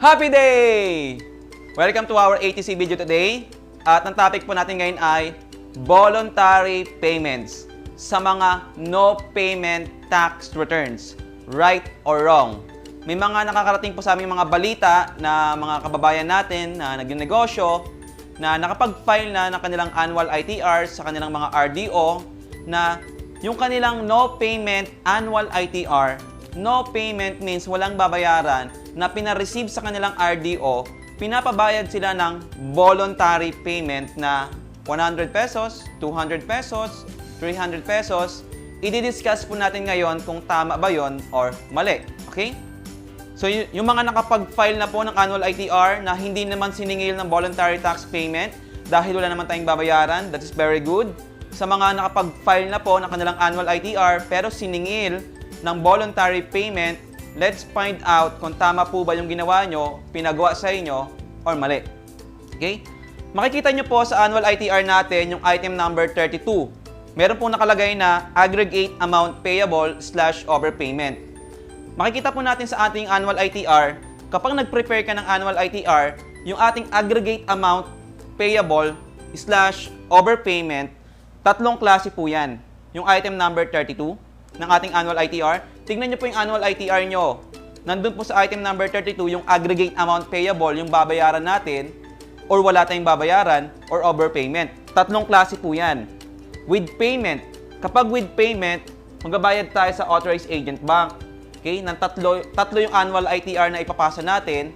Happy day! Welcome to our ATC video today. At ang topic po natin ngayon ay voluntary payments sa mga no payment tax returns. Right or wrong? May mga nakakarating po sa aming mga balita na mga kababayan natin na nagnegosyo na nakapag-file na ng kanilang annual ITR sa kanilang mga RDO na yung kanilang no payment annual ITR, no payment means walang babayaran na pina-receive sa kanilang RDO, pinapabayad sila ng voluntary payment na 100 pesos, 200 pesos, 300 pesos. I-discuss po natin ngayon kung tama ba yon or mali. Okay? So, yung mga nakapag-file na po ng annual ITR na hindi naman siningil ng voluntary tax payment dahil wala naman tayong babayaran, that is very good. Sa mga nakapag-file na po ng kanilang annual ITR pero siningil ng voluntary payment, let's find out kung tama po ba yung ginawa nyo, pinagawa sa inyo, or mali. Okay? Makikita nyo po sa annual ITR natin yung item number 32. Meron pong nakalagay na aggregate amount payable / overpayment. Makikita po natin sa ating annual ITR, kapag nag-prepare ka ng annual ITR, yung ating aggregate amount payable / overpayment, tatlong klase po yan. Yung item number 32 ng ating annual ITR. Tingnan nyo po yung annual ITR nyo. Nandun po sa item number 32 yung aggregate amount payable, yung babayaran natin, or wala tayong babayaran, or overpayment. Tatlong klase po yan. With payment. Kapag with payment, magbabayad tayo sa authorized agent bank. Okay? Nang tatlo yung annual ITR na ipapasa natin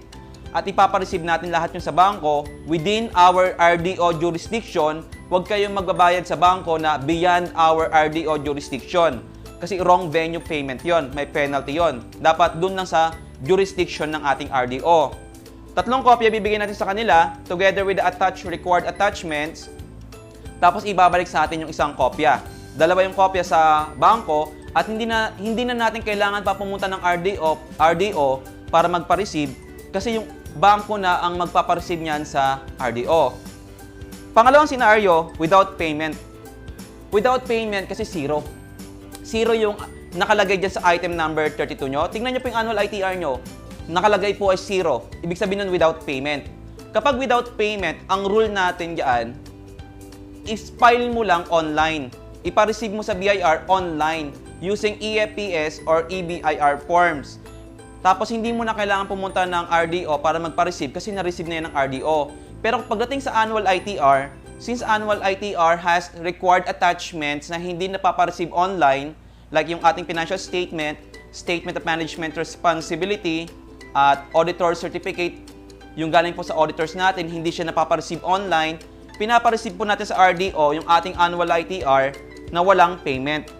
at ipapareceive natin lahat yung sa bangko within our RDO jurisdiction. Huwag kayong magbabayad sa bangko na beyond our RDO jurisdiction. Kasi wrong venue payment yon, may penalty yon. Dapat dun lang sa jurisdiction ng ating RDO. Tatlong kopya bibigyan natin sa kanila together with the attached required attachments. Tapos ibabalik sa atin yung isang kopya. Dalawa yung kopya sa bangko at hindi na natin kailangan pa pumunta ng RDO para magpa-receive kasi yung bangko na ang magpapa-receive niyan sa RDO. Pangalawang senaryo, without payment. Without payment kasi zero. Zero yung nakalagay dyan sa item number 32 nyo. Tingnan nyo po yung annual ITR nyo. Nakalagay po ay zero. Ibig sabihin nun without payment. Kapag without payment, ang rule natin dyan is file mo lang online. Ipa-receive mo sa BIR online using EFPS or EBIR forms. Tapos hindi mo na kailangan pumunta ng RDO para magpa-receive kasi na-receive na yan ng RDO. Pero pagdating sa annual ITR, since annual ITR has required attachments na hindi napapa-receive online, like yung ating financial statement, statement of management responsibility, at auditor certificate, yung galing po sa auditors natin, hindi siya napapa-receive online, pinapa-receive po natin sa RDO yung ating annual ITR na walang payment.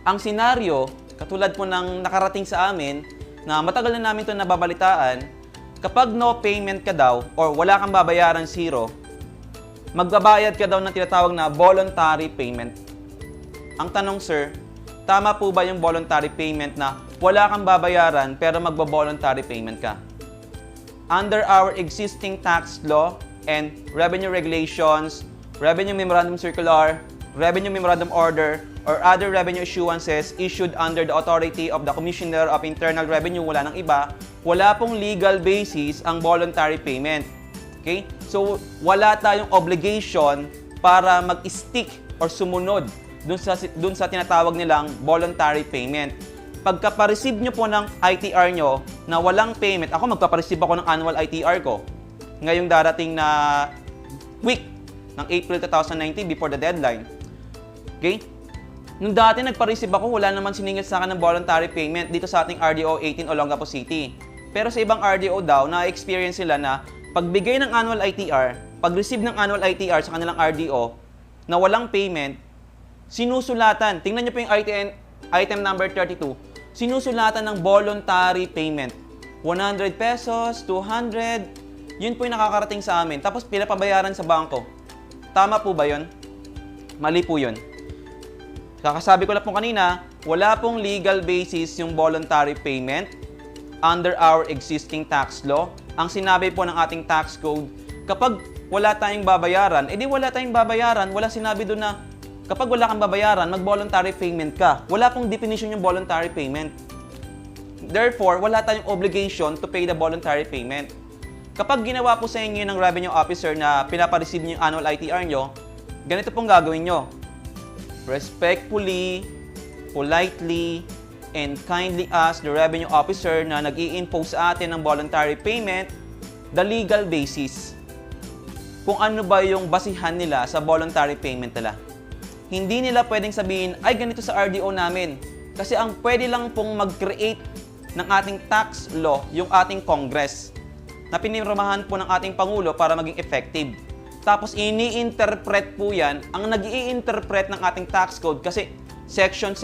Ang senaryo, katulad po ng nakarating sa amin, na matagal na namin ito nababalitaan, kapag no payment ka daw or wala kang babayaran zero, magbabayad ka daw ng tinatawag na voluntary payment. Ang tanong, sir, tama po ba yung voluntary payment na wala kang babayaran pero magba-voluntary payment ka? Under our existing tax law and revenue regulations, revenue memorandum circular, revenue memorandum order, or other revenue issuances issued under the authority of the Commissioner of Internal Revenue, wala nang iba, wala pong legal basis ang voluntary payment. Okay? So, wala tayong obligation para mag-stick or sumunod dun sa tinatawag nilang voluntary payment. Pagka-receive nyo po ng ITR nyo na walang payment, ako magpa-receive ako ng annual ITR ko ngayong darating na week ng April 2019 before the deadline. Okay? Nung dati nagpa-receive ako, wala naman siningil sa akin ng voluntary payment dito sa ating RDO 18 Olongapo City. Pero sa ibang RDO daw, na-experience sila na pagbigay ng annual ITR, pag-receive ng annual ITR sa kanilang RDO na walang payment, sinusulatan. Tingnan nyo po yung item number 32. Sinusulatan ng voluntary payment. 100 pesos, 200, yun po yung nakakarating sa amin. Tapos pinapabayaran sa bangko. Tama po ba yun? Mali po yun. Kakasabi ko lang po kanina, wala pong legal basis yung voluntary payment under our existing tax law. Ang sinabi po ng ating tax code, kapag wala tayong babayaran, edi wala tayong babayaran, wala sinabi doon na kapag wala kang babayaran, mag-voluntary payment ka. Wala pong definition yung voluntary payment. Therefore, wala tayong obligation to pay the voluntary payment. Kapag ginawa po sa inyo ng revenue officer na pinapareceive niyo yung annual ITR nyo, ganito pong gagawin nyo. Respectfully, politely, and kindly ask the revenue officer na nag-i-impose sa atin ng voluntary payment the legal basis. Kung ano ba yung basihan nila sa voluntary payment nila. Hindi nila pwedeng sabihin, ay ganito sa RDO namin. Kasi ang pwede lang pong mag-create ng ating tax law yung ating Congress na pinirmahan po ng ating Pangulo para maging effective. Tapos ini-interpret po yan, ang nag-i-interpret ng ating tax code kasi section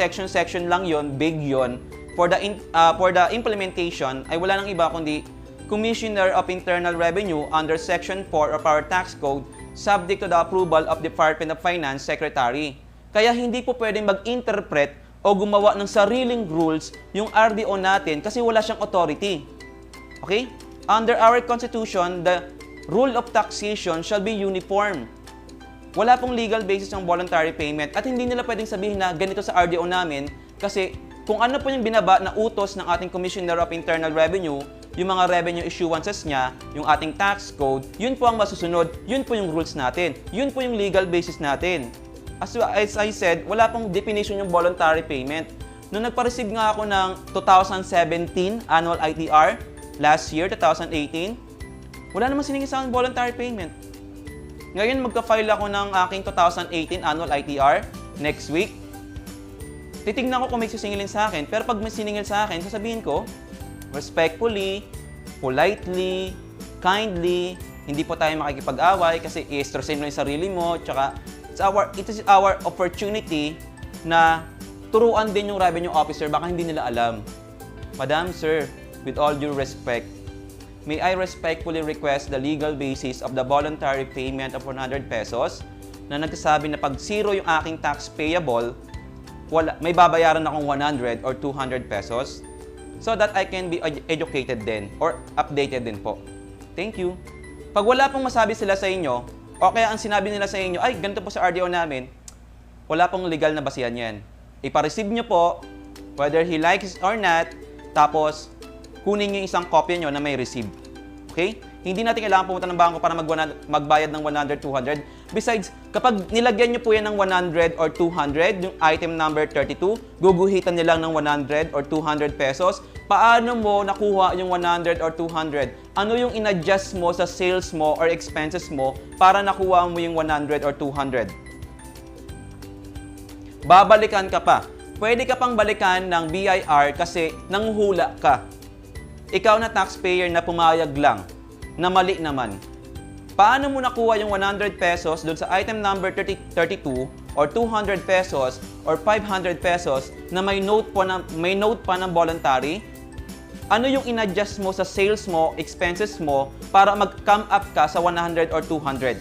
lang yon, big yon. For the implementation ay wala nang iba kundi Commissioner of Internal Revenue under Section 4 of our tax code subject to the approval of Department of Finance Secretary. Kaya hindi po pwedeng mag-interpret o gumawa ng sariling rules yung RDO natin kasi wala siyang authority. Okay? Under our Constitution, the rule of taxation shall be uniform. Wala pong legal basis ng voluntary payment at hindi nila pwedeng sabihin na ganito sa RDO namin kasi kung ano po yung binaba na utos ng ating Commissioner of Internal Revenue, yung mga revenue issuances niya, yung ating tax code, yun po ang masusunod, yun po yung rules natin, yun po yung legal basis natin. As I said, wala pong definition yung voluntary payment. Nung nagpa-receive nga ako ng 2017 annual ITR, last year, 2018, wala naman siningil sa akin voluntary payment. Ngayon, magka-file ako ng aking 2018 annual ITR next week. Titignan ko kung may sisingilin sa akin, pero pag may siningil sa akin, sasabihin ko, respectfully, politely, kindly, hindi po tayo makikipag-away kasi i-stressin mo yung sarili mo, tsaka it is our opportunity na turuan din yung revenue officer, baka hindi nila alam. Madam, sir, with all due respect, may I respectfully request the legal basis of the voluntary payment of 100 pesos na nagsasabi na pag zero yung aking tax payable, may babayaran akong 100 or 200 pesos so that I can be educated din or updated din po. Thank you. Pag wala pong masabi sila sa inyo, o kaya ang sinabi nila sa inyo, ay ganito po sa RDO namin, wala pong legal na basihan yan. Ipa-receive nyo po, whether he likes or not, tapos kunin nyo isang kopya nyo na may receive. Okay? Hindi natin kailangan pumunta ng bangko para magbayad ng 100, 200. Besides, kapag nilagyan nyo po yan ng 100 or 200, yung item number 32, guguhitan nyo lang ng 100 or 200 pesos. Paano mo nakuha yung 100 or 200? Ano yung in-adjust mo sa sales mo or expenses mo para nakuha mo yung 100 or 200? Babalikan ka pa. Pwede ka pang balikan ng BIR kasi nanghuhula ka. Ikaw na taxpayer na pumayag lang, na mali naman. Paano mo nakuha yung 100 pesos doon sa item number 32 or 200 pesos or 500 pesos na may note pa ng voluntary? Ano yung in-adjust mo sa sales mo, expenses mo para mag-come up ka sa 100 or 200?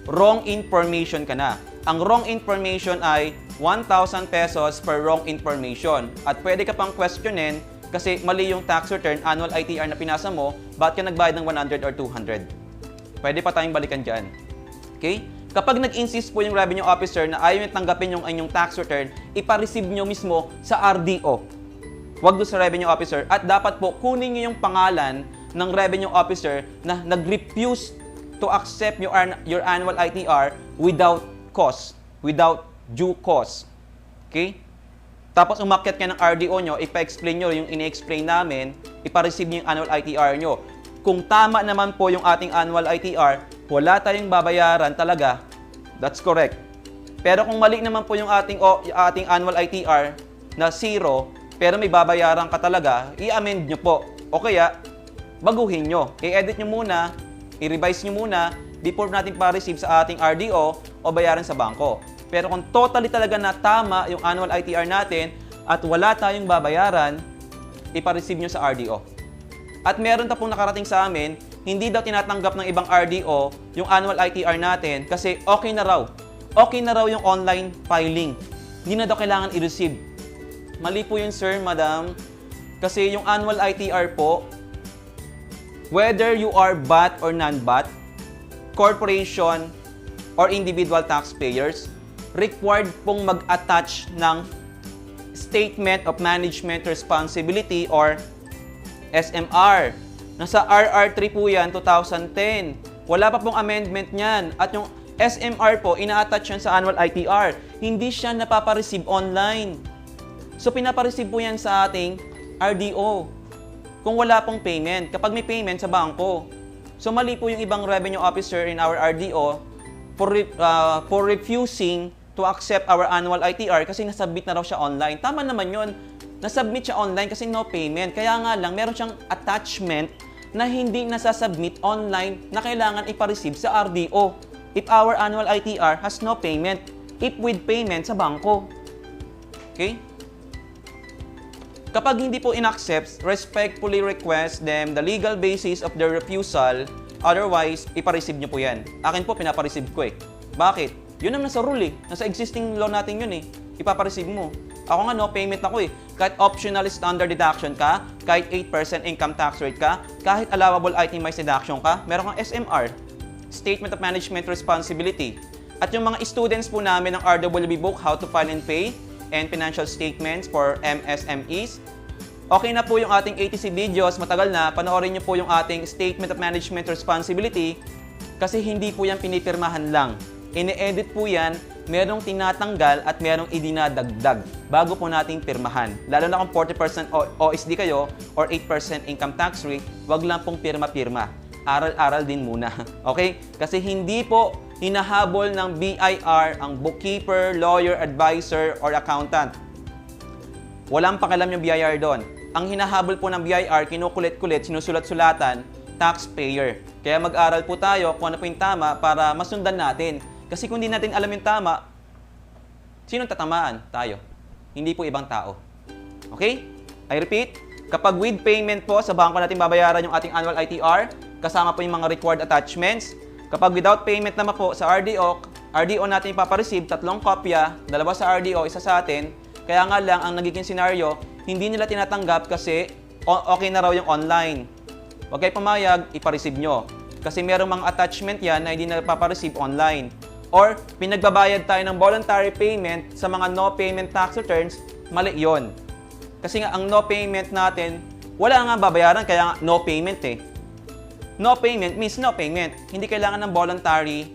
Wrong information ka na. Ang wrong information ay 1,000 pesos per wrong information. At pwede ka pang questionin kasi mali yung tax return, annual ITR na pinasa mo, ba't ka nagbayad ng 100 or 200? Pwede pa tayong balikan dyan. Okay? Kapag nag-insist po yung revenue officer na ayaw nyo tanggapin yung inyong tax return, ipa-receive nyo mismo sa RDO. Huwag doon sa revenue officer. At dapat po, kunin nyo yung pangalan ng revenue officer na nag-refuse to accept your annual ITR without cause, without due cause. Okay? Tapos umakyat ka ng RDO nyo, ipa-explain nyo yung ini-explain namin, ipa-receive nyo yung annual ITR nyo. Kung tama naman po yung ating annual ITR, wala tayong babayaran talaga, that's correct. Pero kung mali naman po yung ating annual ITR na 0, pero may babayaran ka talaga, i-amend nyo po. O kaya, baguhin nyo. I-edit nyo muna, i-revise nyo muna before natin pa-receive sa ating RDO o bayaran sa bangko. Pero kung totally talaga na tama yung annual ITR natin at wala tayong babayaran, ipa-receive nyo sa RDO. At meron na pong nakarating sa amin, hindi daw tinatanggap ng ibang RDO yung annual ITR natin kasi okay na raw. Okay na raw yung online filing. Hindi na daw kailangan i-receive. Mali po yun, sir, madam. Kasi yung annual ITR po, whether you are BAT or non-BAT, corporation or individual taxpayers, required pong mag-attach ng Statement of Management Responsibility or SMR. Nasa RR3 po yan, 2010. Wala pa pong amendment niyan. At yung SMR po, ina-attach yan sa annual ITR. Hindi siya napapareceive online. So, pinapareceive po yan sa ating RDO. Kung wala pong payment. Kapag may payment sa bangko. So, mali po yung ibang revenue officer in our RDO for refusing to accept our annual ITR kasi nasubmit na raw siya online. Tama naman yun. Nasubmit siya online kasi no payment. Kaya nga lang, meron siyang attachment na hindi nasasubmit online na kailangan ipareceive sa RDO if our annual ITR has no payment. If with payment sa bangko. Okay? Kapag hindi po in-accept, respectfully request them the legal basis of their refusal. Otherwise, ipareceive nyo po yan. Akin po, pinapareceive ko eh. Bakit? Yun ang nasa rule eh. Nasa existing law natin yun eh. Ipapareceive mo. Ako nga no, payment ako eh. Kahit optional standard deduction ka, kahit 8% income tax rate ka, kahit allowable itemized deduction ka, meron kang SMR, Statement of Management Responsibility. At yung mga students po namin ng RWB book, How to File and Pay, and Financial Statements for MSMEs, okay na po yung ating ATC videos, matagal na, panoorin nyo po yung ating Statement of Management Responsibility kasi hindi po yan pinipirmahan lang. Ini-edit po yan, merong tinatanggal at merong idinadagdag bago po nating pirmahan. Lalo na kung 40% OSD kayo or 8% income tax rate, wag lang pong pirma-pirma. Aral-aral din muna. Okay? Kasi hindi po hinahabol ng BIR ang bookkeeper, lawyer, advisor, or accountant. Walang pakialam yung BIR doon. Ang hinahabol po ng BIR, kinukulit-kulit, sinusulat-sulatan, taxpayer. Kaya mag-aral po tayo kung ano po yung tama para masundan natin. Kasi kung hindi natin alam yung tama, sinong tatamaan? Tayo. Hindi po ibang tao. Okay? I repeat, kapag with payment po, sa bangko natin babayaran yung ating annual ITR, kasama po yung mga required attachments. Kapag without payment naman po sa RDO natin ipapareceive, 3 kopya, 2 sa RDO, 1 sa atin. Kaya nga lang, ang nagiging scenario, hindi nila tinatanggap kasi okay na raw yung online. Huwag kayo pumayag, ipareceive nyo. Kasi merong mga attachment yan na hindi na papareceive online. Or, pinagbabayad tayo ng voluntary payment sa mga no payment tax returns, mali yun. Kasi nga, ang no payment natin, wala nga babayaran, kaya nga no payment eh. No payment means no payment. Hindi kailangan ng voluntary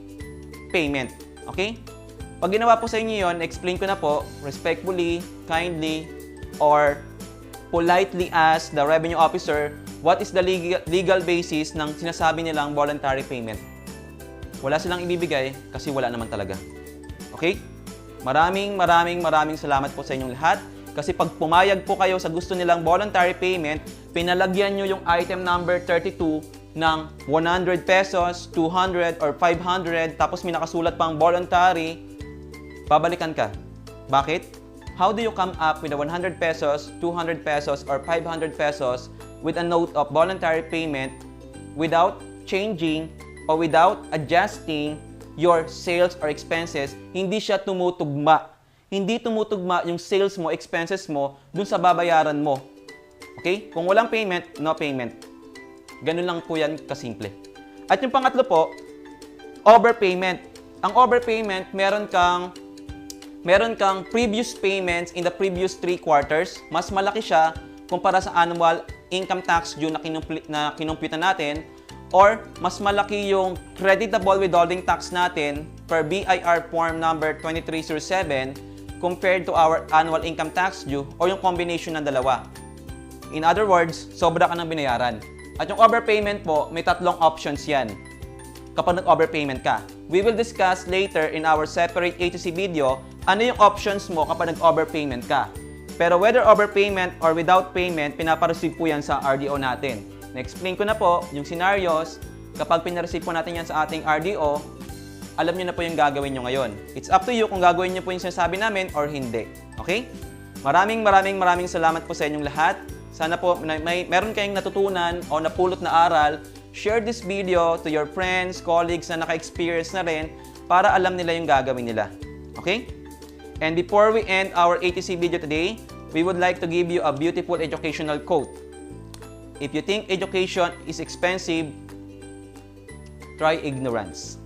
payment. Okay? Pag ginawa po sa inyo yun, explain ko na po, respectfully, kindly, or politely ask the revenue officer what is the legal basis ng sinasabi nilang voluntary payment. Wala silang ibibigay kasi wala naman talaga. Okay? Maraming salamat po sa inyong lahat. Kasi pag pumayag po kayo sa gusto nilang voluntary payment, pinalagyan nyo yung item number 32 ng 100 pesos, 200 or 500, tapos may nakasulat pang voluntary, babalikan ka. Bakit? How do you come up with a 100 pesos, 200 pesos, or 500 pesos with a note of voluntary payment without changing o without adjusting your sales or expenses? Hindi siya tumutugma. Hindi tumutugma yung sales mo, expenses mo, dun sa babayaran mo. Okay? Kung walang payment, no payment. Ganun lang po yan kasimple. At yung pangatlo po, overpayment. Ang overpayment, meron kang previous payments in the previous 3 quarters. Mas malaki siya kumpara sa annual income tax due na kinumputan natin. Or mas malaki yung creditable withholding tax natin per BIR form number 2307 compared to our annual income tax due o yung combination ng dalawa. In other words, sobra ka ng binayaran. At yung overpayment po, may 3 options yan kapag nag-overpayment ka. We will discuss later in our separate ATC video ano yung options mo kapag nag-overpayment ka. Pero whether overpayment or without payment, pinapareceive po yan sa RDO natin. Na-explain ko na po yung scenarios. Kapag pinareceive po natin yan sa ating RDO, alam nyo na po yung gagawin nyo ngayon. It's up to you kung gagawin nyo po yung sinasabi namin or hindi. Okay? Maraming salamat po sa inyong lahat. Sana po meron kayong natutunan o napulot na aral. Share this video to your friends, colleagues na naka-experience na rin para alam nila yung gagawin nila. Okay? And before we end our ATC video today, we would like to give you a beautiful educational quote. If you think education is expensive, try ignorance.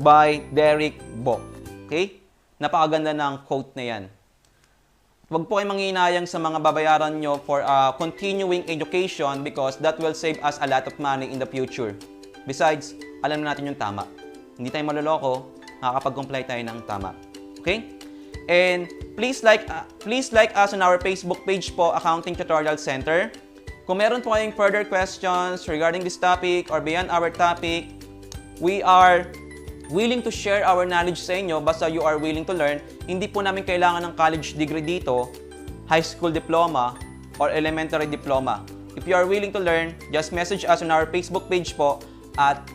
By Derek Bock. Okay? Napakaganda ng quote na yan. Huwag po kayong manghihinayang sa mga babayaran nyo for continuing education because that will save us a lot of money in the future. Besides, alam na natin yung tama. Hindi tayo maloloko, makakapag-comply tayo ng tama. Okay? And please like us on our Facebook page po, Accounting Tutorial Center. Kung meron po kayong further questions regarding this topic or beyond our topic, we are willing to share our knowledge sa inyo basta you are willing to learn. Hindi po namin kailangan ng college degree dito, high school diploma, or elementary diploma. If you are willing to learn, just message us on our Facebook page po at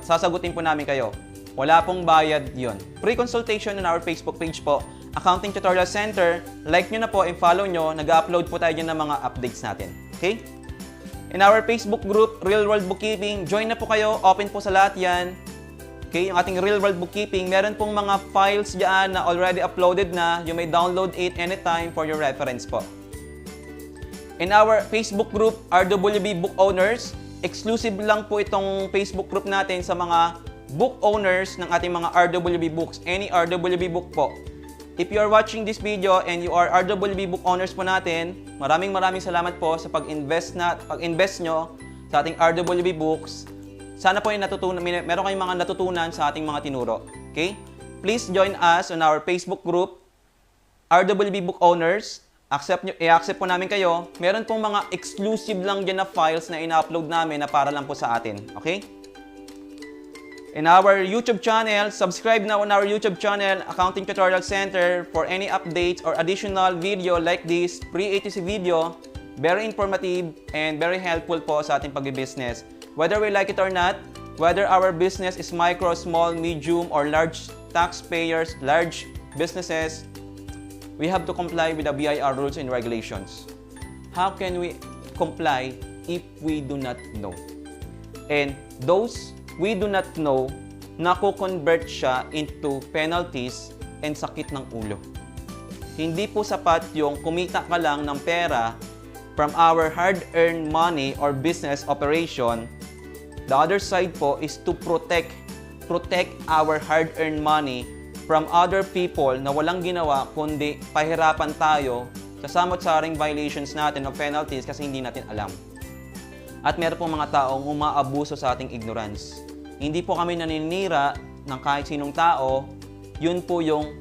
sasagutin po namin kayo. Wala pong bayad yun. Free consultation on our Facebook page po, Accounting Tutorial Center. Like nyo na po and follow nyo. Nag-upload po tayo dyan ng mga updates natin. Okay? In our Facebook group, Real World Bookkeeping, join na po kayo. Open po sa lahat yan. Okay? Yung ating Real World Bookkeeping, meron pong mga files dyan na already uploaded na. You may download it anytime for your reference po. In our Facebook group, RWB Book Owners, exclusive lang po itong Facebook group natin sa mga book owners ng ating mga RWB books. Any RWB book po. If you are watching this video and you are RWB book owners po natin, maraming salamat po sa pag-invest nyo sa ating RWB books. Sana po meron kayong mga natutunan sa ating mga tinuro. Okay? Please join us on our Facebook group, RWB book owners. I-accept po namin kayo. Meron pong mga exclusive lang dyan na files na ina-upload namin na para lang po sa atin. Okay? In our YouTube channel, subscribe now on our YouTube channel, Accounting Tutorial Center, for any updates or additional video like this, pre-ATC video. Very informative and very helpful po sa ating pag-business. Whether we like it or not, whether our business is micro, small, medium, or large taxpayers, large businesses, we have to comply with the BIR rules and regulations. How can we comply if we do not know? And those we do not know, nako-convert siya into penalties and sakit ng ulo. Hindi po sapat yung kumita ka lang ng pera from our hard-earned money or business operation. The other side po is to protect our hard-earned money from other people na walang ginawa kundi pahirapan tayo sa samot-saring violations natin o penalties kasi hindi natin alam. At meron pong mga taong umaabuso sa ating ignorance. Hindi po kami naninira ng kahit sinong tao, yun po yung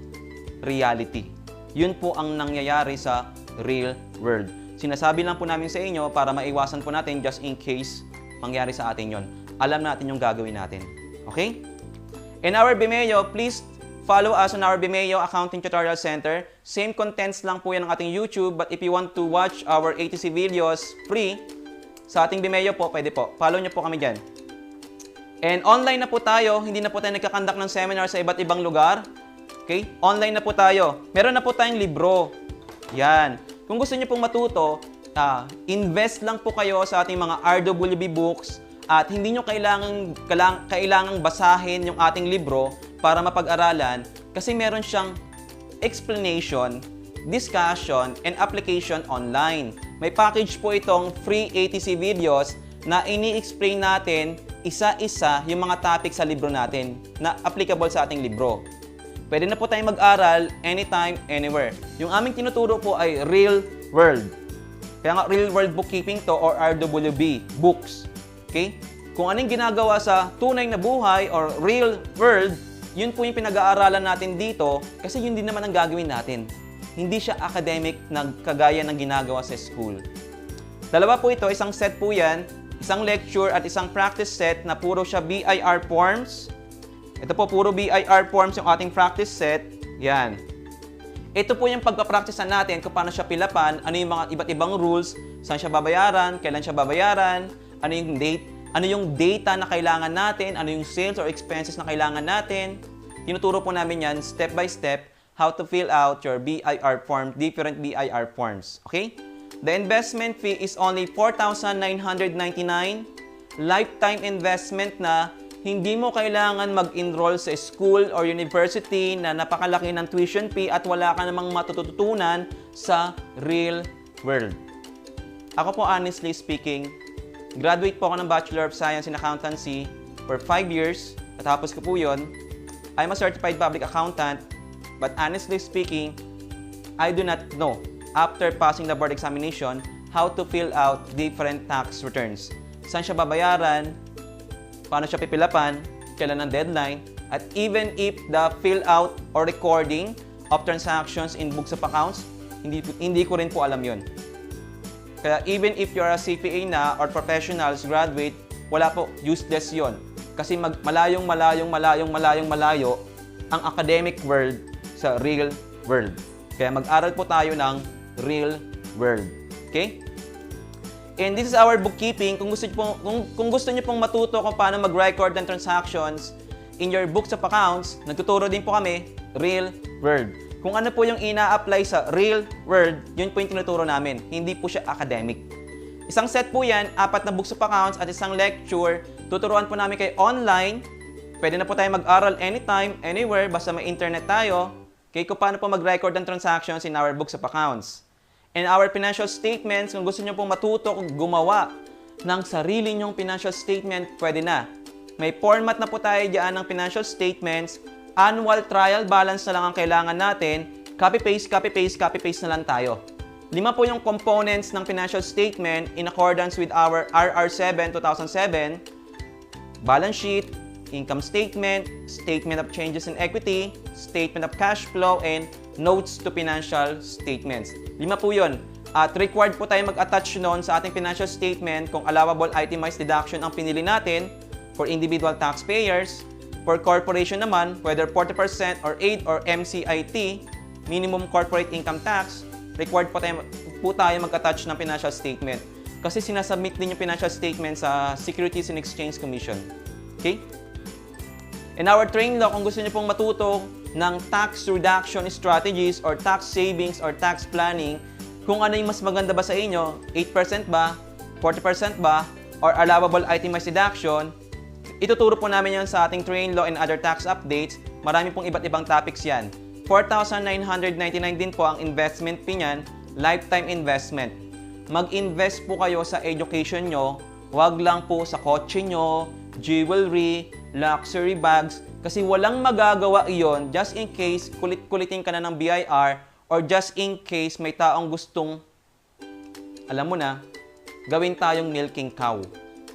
reality. Yun po ang nangyayari sa real world. Sinasabi lang po namin sa inyo para maiwasan po natin just in case mangyari sa atin yon. Alam natin yung gagawin natin. Okay? In our Vimeo, please follow us on our Vimeo Accounting Tutorial Center. Same contents lang po yan ng ating YouTube, but if you want to watch our ATC videos free, sa ating Vimeo po, pwede po. Follow nyo po kami dyan. And online na po tayo, hindi na po tayo nagkakandak ng seminar sa iba't ibang lugar. Okay? Online na po tayo. Meron na po tayong libro. Yan. Kung gusto niyo pong matuto, invest lang po kayo sa ating mga RWB books at hindi nyo kailangang basahin yung ating libro para mapag-aralan kasi meron siyang explanation, discussion, and application online. May package po itong free ATC videos na ini-explain natin isa-isa yung mga topic sa libro natin na applicable sa ating libro. Pwede na po tayong mag-aral anytime, anywhere. Yung aming tinuturo po ay real world. Kaya nga real world bookkeeping to or RWB books. Okay? Kung anong ginagawa sa tunay na buhay or real world, yun po yung pinag-aaralan natin dito kasi yun din naman ang gagawin natin. Hindi siya academic na kagaya ng ginagawa sa school. Dalawa po ito, isang set po yan, isang lecture at isang practice set na puro siya BIR forms. Ito po, puro BIR forms yung ating practice set. Yan. Ito po yung pagpapracticean natin kung paano siya pilapan, ano yung mga iba't ibang rules, saan siya babayaran, kailan siya babayaran, ano yung date, ano yung data na kailangan natin, ano yung sales or expenses na kailangan natin. Tinuturo po namin yan step by step how to fill out your BIR form, different BIR forms. Okay? The investment fee is only 4,999. Lifetime investment na hindi mo kailangan mag-enroll sa school or university na napakalaki ng tuition fee at wala ka namang matututunan sa real world. Ako po, honestly speaking, graduate po ako ng Bachelor of Science in Accountancy for 5 years. Natapos ko po yun. I'm a certified public accountant. But honestly speaking, I do not know after passing the board examination, how to fill out different tax returns. Saan siya babayaran, paano siya pipilapan, kailan ang deadline, at even if the fill out or recording of transactions in books of accounts, hindi ko rin po alam yon. Kaya even if you're a CPA na or professionals, graduate, wala po, useless yon. Kasi malayong malayo ang academic world sa real world. Kaya mag-aral po tayo ng real world. Okay? And this is our bookkeeping. Kung gusto niyo pong matuto kung paano mag-record ng transactions in your books of accounts, nagtuturo din po kami, real world. Kung ano po yung ina-apply sa real world, yun po yung tinuturo namin. Hindi po siya academic. Isang set po yan, 4 na books of accounts at isang lecture. Tuturuan po namin kayo online. Pwede na po tayo mag-aral anytime, anywhere, basta may internet tayo. Okay, kung paano po mag-record ng transactions in our books of accounts. And our financial statements, kung gusto nyo pong matuto kung gumawa ng sarili nyong financial statement, pwede na. May format na po tayo dyan ng financial statements. Annual trial balance na lang ang kailangan natin. Copy-paste, copy-paste, copy-paste na lang tayo. 5 po yung components ng financial statement in accordance with our RR7 2007. Balance sheet, income statement, statement of changes in equity, statement of cash flow, and notes to financial statements. 5 po yun. At required po tayo mag-attach noon sa ating financial statement kung allowable itemized deduction ang pinili natin for individual taxpayers. For corporation naman, whether 40% or 8 or MCIT, minimum corporate income tax, required po tayo mag-attach ng financial statement. Kasi sinasubmit din yung financial statement sa Securities and Exchange Commission. Okay? In our training law, kung gusto niyo pong matuto ng tax reduction strategies or tax savings or tax planning, kung ano yung mas maganda ba sa inyo, 8% ba, 40% ba, or allowable itemized deduction, ituturo po namin yan sa ating train law and other tax updates. Marami pong iba't ibang topics yan. 4,999 din po ang investment fee niyan, lifetime investment. Mag-invest po kayo sa education nyo, wag lang po sa kotse nyo, jewelry, luxury bags, kasi walang magagawa iyon just in case kulit-kulitin ka na ng BIR or just in case may taong gustong, alam mo na, gawin tayong milking cow.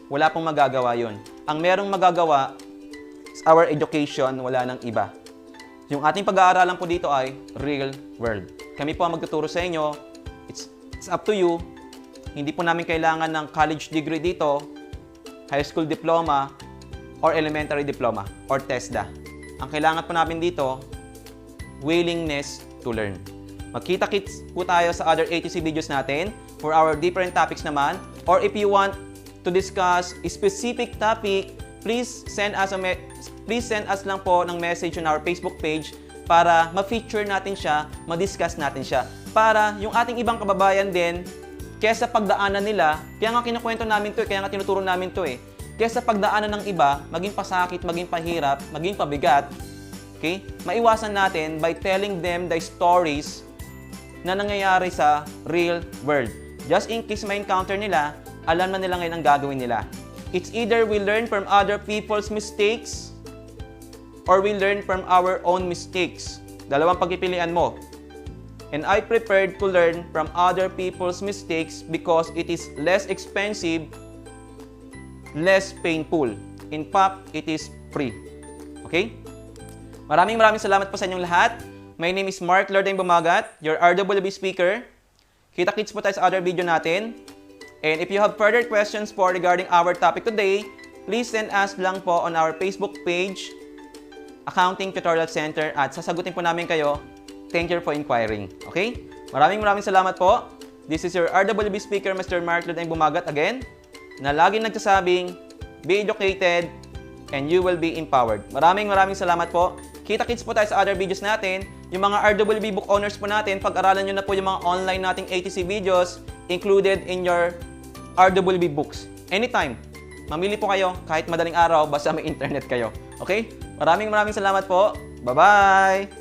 Wala pong magagawa yon. Ang merong magagawa is our education, wala nang iba. Yung ating pag-aaralan po dito ay real world. Kami po ang magtuturo sa inyo. It's up to you. Hindi po namin kailangan ng college degree dito, high school diploma, or elementary diploma, or TESDA. Ang kailangan po namin dito, willingness to learn. Magkita-kits po tayo sa other ATC videos natin for our different topics naman. Or if you want to discuss a specific topic, please send us lang po ng message on our Facebook page para ma-feature natin siya, ma-discuss natin siya. Para yung ating ibang kababayan din, kesa pagdaanan nila, kaya nga kinukwento namin to, kaya nga tinuturo namin to eh. Kesa pagdaanan ng iba, maging pasakit, maging pahirap, maging pabigat, okay? Maiwasan natin by telling them the stories na nangyayari sa real world. Just in case may encounter nila, alam na nila ngayon ang gagawin nila. It's either we learn from other people's mistakes or we learn from our own mistakes. Dalawang pagpipilian mo. And I prepared to learn from other people's mistakes because it is less expensive, less painful. In fact, it is free. Okay? Maraming salamat po sa inyong lahat. My name is Mark Lordeng Bumagat, your RWB speaker. Kita-kits po tayo sa other video natin. And if you have further questions po regarding our topic today, please send us lang po on our Facebook page, Accounting Tutorial Center, at sasagutin po namin kayo. Thank you for inquiring. Okay? Maraming salamat po. This is your RWB speaker, Mr. Mark Lordeng Bumagat again, na laging nagsasabing, be educated and you will be empowered. Maraming salamat po. Kita-kits po tayo sa other videos natin. Yung mga RWB book owners po natin, pag-aralan nyo na po yung mga online nating ATC videos included in your RWB books. Anytime. Mamili po kayo kahit madaling araw basta may internet kayo. Okay? Maraming salamat po. Bye-bye!